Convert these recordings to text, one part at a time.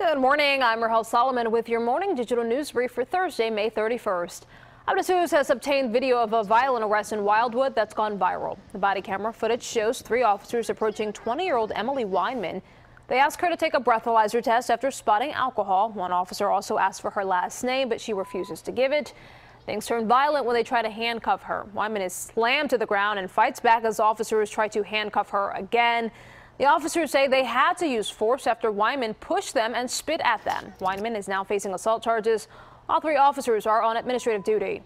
Good morning. I'm Rahel Solomon with your morning digital news brief for Thursday, May 31st. Evidence News has obtained video of a violent arrest in Wildwood that's gone viral. The body camera footage shows 3 officers approaching 20-year-old Emily Weinman. They asked her to take a breathalyzer test after spotting alcohol. One officer also asked for her last name, but she refuses to give it. Things turn violent when they try to handcuff her. Weinman is slammed to the ground and fights back as officers try to handcuff her again. The officers say they had to use force after Weinman pushed them and spit at them. Weinman is now facing assault charges. All 3 officers are on administrative duty.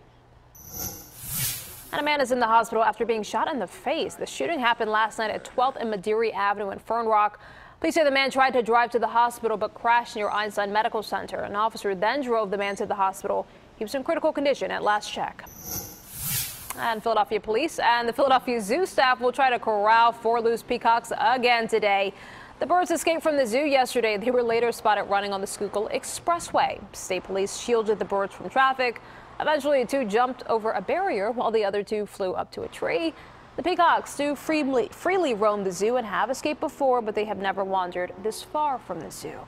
And a man is in the hospital after being shot in the face. The shooting happened last night at 12th and Madeira Avenue in Fern Rock. Police say the man tried to drive to the hospital but crashed near Einstein Medical Center. An officer then drove the man to the hospital. He was in critical condition at last check. And Philadelphia police and the Philadelphia Zoo staff will try to corral 4 loose peacocks again today. The birds escaped from the zoo yesterday. They were later spotted running on the Schuylkill Expressway. State police shielded the birds from traffic. Eventually, 2 jumped over a barrier while the other 2 flew up to a tree. The peacocks do freely roam the zoo and have escaped before, but they have never wandered this far from the zoo.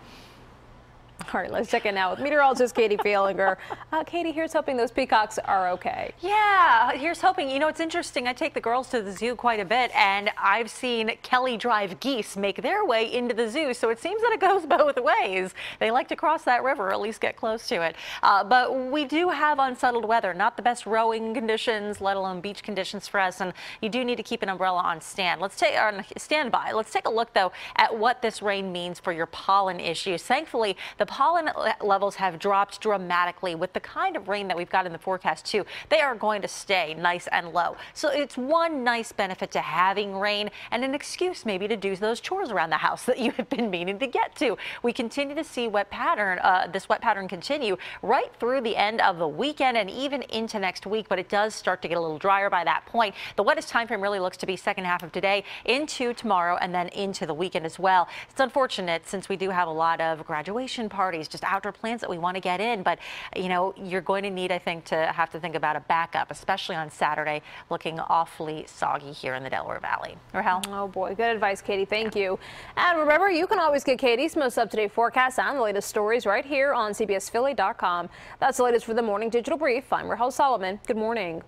All right, let's check in now with meteorologist Katie Falinger. Katie, here's hoping those peacocks are okay. Yeah, here's hoping. You know, it's interesting. I take the girls to the zoo quite a bit, and I've seen Kelly Drive geese make their way into the zoo, so it seems that it goes both ways. They like to cross that river, or at least get close to it. But we do have unsettled weather, not the best rowing conditions, let alone beach conditions for us, and you do need to keep an umbrella on standby. Let's take a look, though, at what this rain means for your pollen issues. Thankfully, the pollen levels have dropped dramatically with the kind of rain that we've got in the forecast too. They are going to stay nice and low. So it's one nice benefit to having rain and an excuse maybe to do those chores around the house that you have been meaning to get to. We continue to see this wet pattern continue right through the end of the weekend and even into next week, but it does start to get a little drier by that point. The wettest time frame really looks to be second half of today into tomorrow and then into the weekend as well. It's unfortunate since we do have a lot of graduation parties, just outdoor plans that we want to get in, but you know, you're going to need, I think, to have to think about a backup, especially on Saturday, looking awfully soggy here in the Delaware Valley. Rahel? Oh boy, good advice, Katie. Thank you. And remember, you can always get Katie's most up-to-date forecast and the latest stories right here on CBSPhilly.com. That's the latest for the Morning Digital Brief. I'm Rahel Solomon. Good morning.